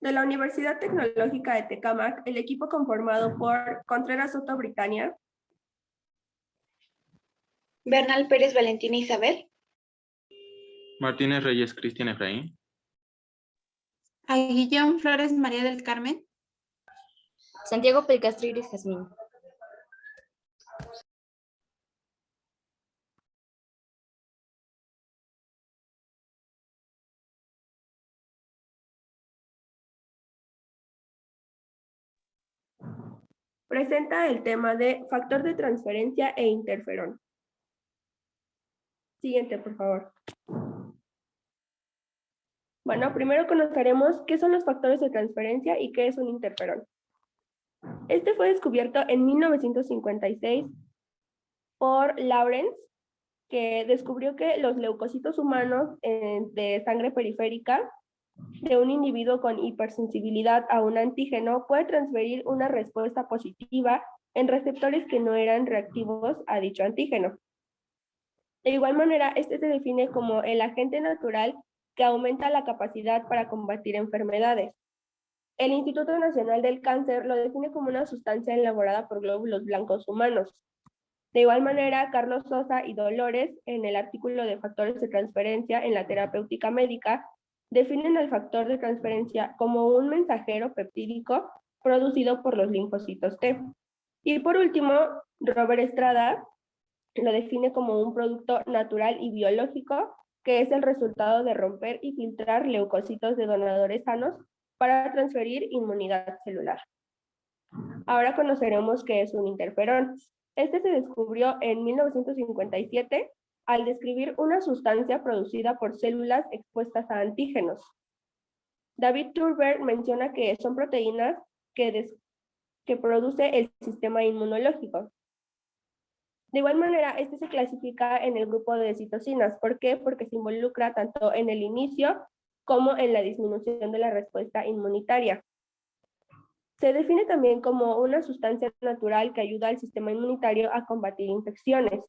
De la Universidad Tecnológica de Tecámac, el equipo conformado por Contreras Soto Britannia, Bernal Pérez Valentina Isabel, Martínez Reyes Cristian Efraín, Aguillón Flores María del Carmen, Santiago Pelcastro Iris Jazmín. presenta el tema de factor de transferencia e interferón. Siguiente, por favor. Bueno, primero conoceremos qué son los factores de transferencia y qué es un interferón. Este fue descubierto en 1956 por Lawrence, que descubrió que los leucocitos humanos de sangre periférica de un individuo con hipersensibilidad a un antígeno puede transferir una respuesta positiva en receptores que no eran reactivos a dicho antígeno. De igual manera, este se define como el agente natural que aumenta la capacidad para combatir enfermedades. El Instituto Nacional del Cáncer lo define como una sustancia elaborada por glóbulos blancos humanos. De igual manera, Carlos Sosa y Dolores, en el artículo de factores de transferencia en la terapéutica médica, definen el factor de transferencia como un mensajero peptídico producido por los linfocitos T. Y por último, Robert Estrada lo define como un producto natural y biológico que es el resultado de romper y filtrar leucocitos de donadores sanos para transferir inmunidad celular. Ahora conoceremos qué es un interferón. Este se descubrió en 1957 al describir una sustancia producida por células expuestas a antígenos. David Turber menciona que son proteínas que produce el sistema inmunológico. De igual manera, este se clasifica en el grupo de citocinas. ¿Por qué? Porque se involucra tanto en el inicio como en la disminución de la respuesta inmunitaria. Se define también como una sustancia natural que ayuda al sistema inmunitario a combatir infecciones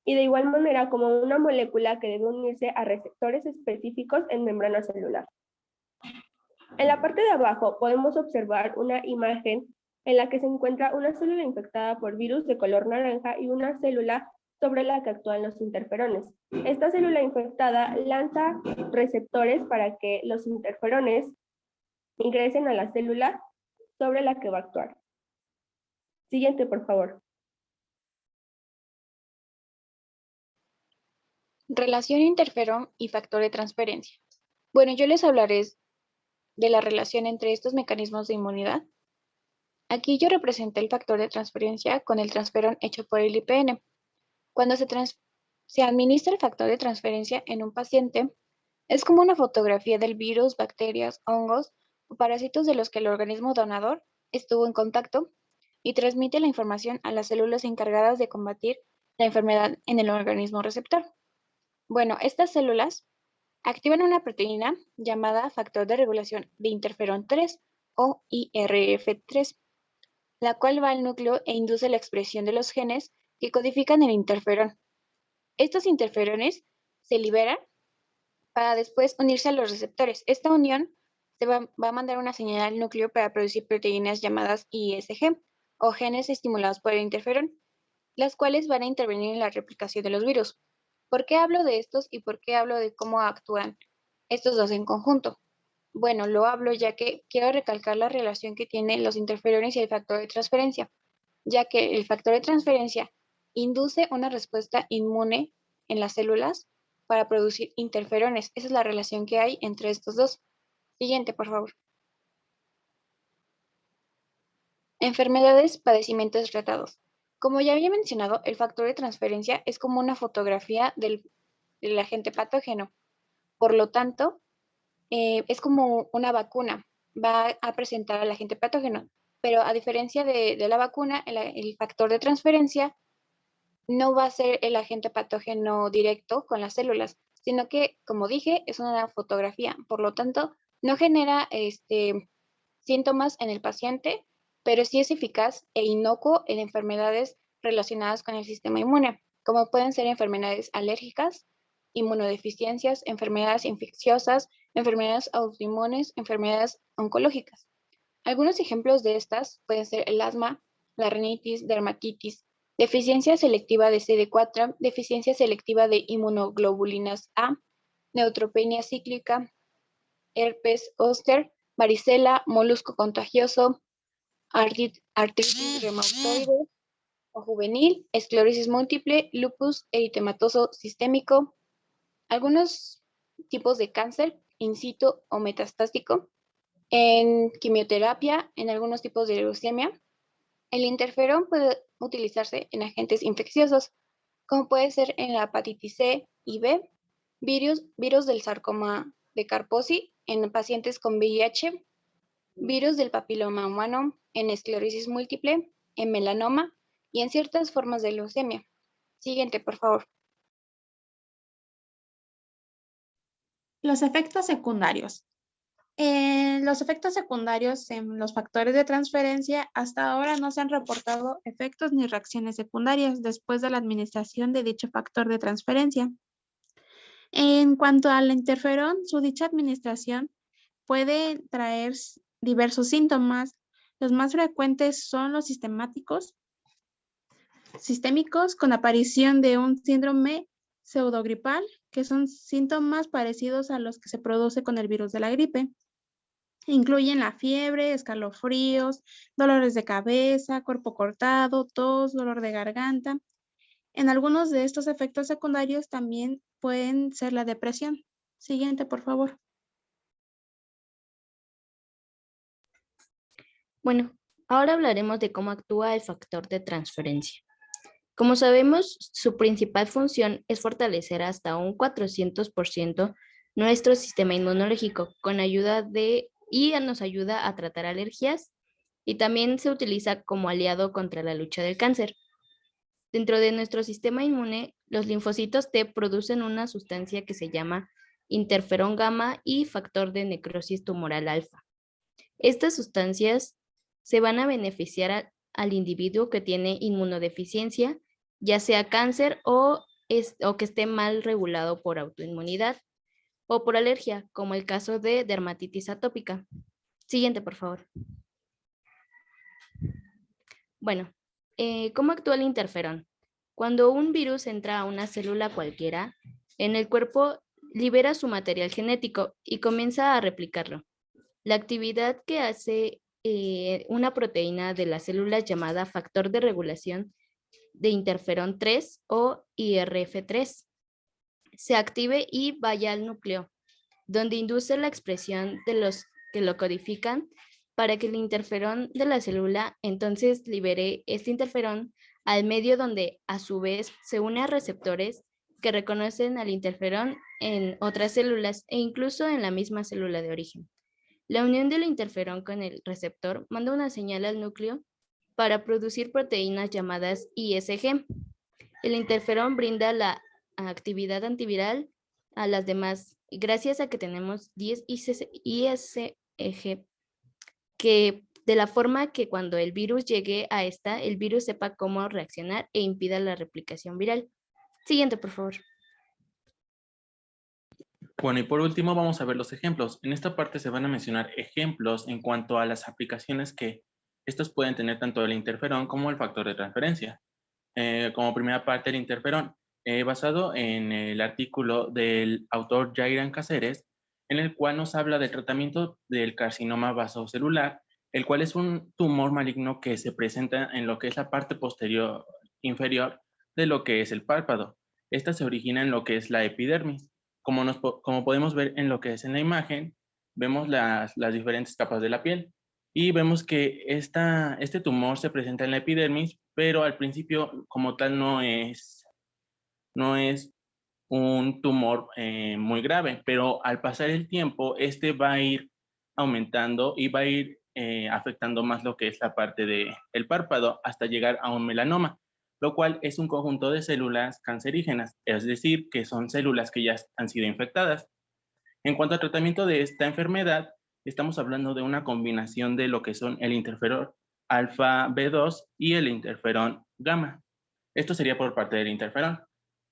y de igual manera como una molécula que debe unirse a receptores específicos en membrana celular. En la parte de abajo podemos observar una imagen en la que se encuentra una célula infectada por virus de color naranja y una célula sobre la que actúan los interferones. Esta célula infectada lanza receptores para que los interferones ingresen a la célula sobre la que va a actuar. Siguiente, por favor. relación interferón y factor de transferencia. Bueno, yo les hablaré de la relación entre estos mecanismos de inmunidad. Aquí yo representé el factor de transferencia con el transferón hecho por el IPN. Cuando se administra el factor de transferencia en un paciente, es como una fotografía del virus, bacterias, hongos o parásitos de los que el organismo donador estuvo en contacto y transmite la información a las células encargadas de combatir la enfermedad en el organismo receptor. Bueno, estas células activan una proteína llamada factor de regulación de interferón 3 o IRF3, la cual va al núcleo e induce la expresión de los genes que codifican el interferón. Estos interferones se liberan para después unirse a los receptores. Esta unión va a mandar una señal al núcleo para producir proteínas llamadas ISG o genes estimulados por el interferón, las cuales van a intervenir en la replicación de los virus. ¿Por qué hablo de estos y por qué hablo de cómo actúan estos dos en conjunto? Bueno, lo hablo ya que quiero recalcar la relación que tienen los interferones y el factor de transferencia, ya que el factor de transferencia induce una respuesta inmune en las células para producir interferones. Esa es la relación que hay entre estos dos. Siguiente, por favor. Enfermedades, padecimientos tratados. Como ya había mencionado, el factor de transferencia es como una fotografía del agente patógeno. Por lo tanto, es como una vacuna. Va a presentar al agente patógeno. Pero a diferencia de la vacuna, el factor de transferencia no va a ser el agente patógeno directo con las células, sino que, como dije, es una fotografía. Por lo tanto, no genera síntomas en el paciente, pero sí es eficaz e inocuo en enfermedades relacionadas con el sistema inmune, como pueden ser enfermedades alérgicas inmunodeficiencias, enfermedades infecciosas, enfermedades autoinmunes, enfermedades oncológicas. Algunos ejemplos de estas pueden ser el asma, la rinitis, dermatitis, deficiencia selectiva de CD4, deficiencia selectiva de inmunoglobulinas A, neutropenia cíclica, herpes zóster, varicela, molusco contagioso, artritis reumatoide o juvenil, esclerosis múltiple, lupus eritematoso sistémico, algunos tipos de cáncer in situ o metastásico, en quimioterapia, en algunos tipos de leucemia. El interferón puede utilizarse en agentes infecciosos, como puede ser en la hepatitis C y B, virus del sarcoma de Kaposi en pacientes con VIH, virus del papiloma humano en esclerosis múltiple, en melanoma y en ciertas formas de leucemia. Siguiente, por favor. Los efectos secundarios. Los efectos secundarios en los factores de transferencia, hasta ahora no se han reportado efectos ni reacciones secundarias después de la administración de dicho factor de transferencia. En cuanto al interferón, su dicha administración puede traer diversos síntomas. Los más frecuentes son los sistémicos, con aparición de un síndrome pseudogripal, que son síntomas parecidos a los que se produce con el virus de la gripe. Incluyen la fiebre, escalofríos, dolores de cabeza, cuerpo cortado, tos, dolor de garganta. En algunos de estos efectos secundarios también pueden ser la depresión. Siguiente, por favor. Bueno, ahora hablaremos de cómo actúa el factor de transferencia. Como sabemos, su principal función es fortalecer hasta un 400% nuestro sistema inmunológico y nos ayuda a tratar alergias y también se utiliza como aliado contra la lucha del cáncer. Dentro de nuestro sistema inmune, los linfocitos T producen una sustancia que se llama interferón gamma y factor de necrosis tumoral alfa. Estas sustancias se van a beneficiar al individuo que tiene inmunodeficiencia, ya sea cáncer o que esté mal regulado por autoinmunidad o por alergia, como el caso de dermatitis atópica. Siguiente, por favor. Bueno, ¿cómo actúa el interferón? Cuando un virus entra a una célula cualquiera, en el cuerpo libera su material genético y comienza a replicarlo. La actividad que hace una proteína de las células llamada factor de regulación de interferón 3 o IRF3 se active y vaya al núcleo, donde induce la expresión de los que lo codifican para que el interferón de la célula entonces libere este interferón al medio, donde a su vez se une a receptores que reconocen al interferón en otras células e incluso en la misma célula de origen. La unión del interferón con el receptor manda una señal al núcleo para producir proteínas llamadas ISG. El interferón brinda la actividad antiviral a las demás, gracias a que tenemos 10 ISG, que de la forma que cuando el virus llegue a esta, el virus sepa cómo reaccionar e impida la replicación viral. Siguiente, por favor. Bueno, y por último vamos a ver los ejemplos. En esta parte se van a mencionar ejemplos en cuanto a las aplicaciones que estos pueden tener tanto el interferón como el factor de transferencia. Como primera parte, el interferón, basado en el artículo del autor Jairan Cáceres, en el cual nos habla del tratamiento del carcinoma vasocelular, el cual es un tumor maligno que se presenta en lo que es la parte inferior de lo que es el párpado. Esta se origina en lo que es la epidermis. Como podemos ver en lo que es en la imagen, vemos las diferentes capas de la piel y vemos que este tumor se presenta en la epidermis, pero al principio como tal no es un tumor muy grave, pero al pasar el tiempo este va a ir aumentando y va a ir afectando más lo que es la parte del párpado hasta llegar a un melanoma, lo cual es un conjunto de células cancerígenas, es decir, que son células que ya han sido infectadas. En cuanto al tratamiento de esta enfermedad, estamos hablando de una combinación de lo que son el interferón alfa B2 y el interferón gamma. Esto sería por parte del interferón.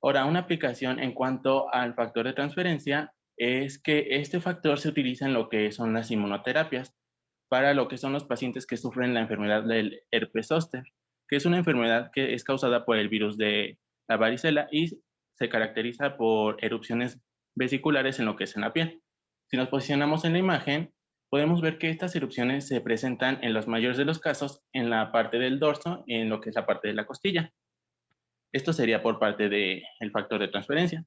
Ahora, una aplicación en cuanto al factor de transferencia es que este factor se utiliza en lo que son las inmunoterapias para lo que son los pacientes que sufren la enfermedad del herpes zóster, que es una enfermedad que es causada por el virus de la varicela y se caracteriza por erupciones vesiculares en lo que es en la piel. Si nos posicionamos en la imagen, podemos ver que estas erupciones se presentan en los mayores de los casos en la parte del dorso, en lo que es la parte de la costilla. Esto sería por parte del factor de transferencia.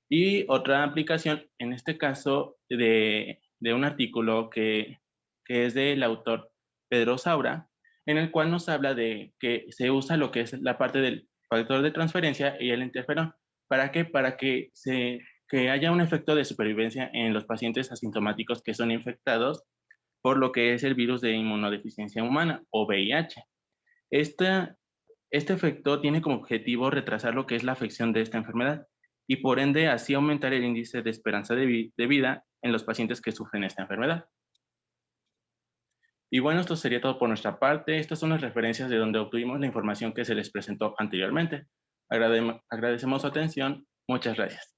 Y otra aplicación, en este caso, de un artículo que es del autor Pedro Saura, en el cual nos habla de que se usa lo que es la parte del factor de transferencia y el interferón. ¿Para qué? Para que haya un efecto de supervivencia en los pacientes asintomáticos que son infectados por lo que es el virus de inmunodeficiencia humana o VIH. Este efecto tiene como objetivo retrasar lo que es la afección de esta enfermedad y por ende así aumentar el índice de esperanza de vida en los pacientes que sufren esta enfermedad. Y bueno, esto sería todo por nuestra parte. Estas son las referencias de donde obtuvimos la información que se les presentó anteriormente. Agradecemos su atención. Muchas gracias.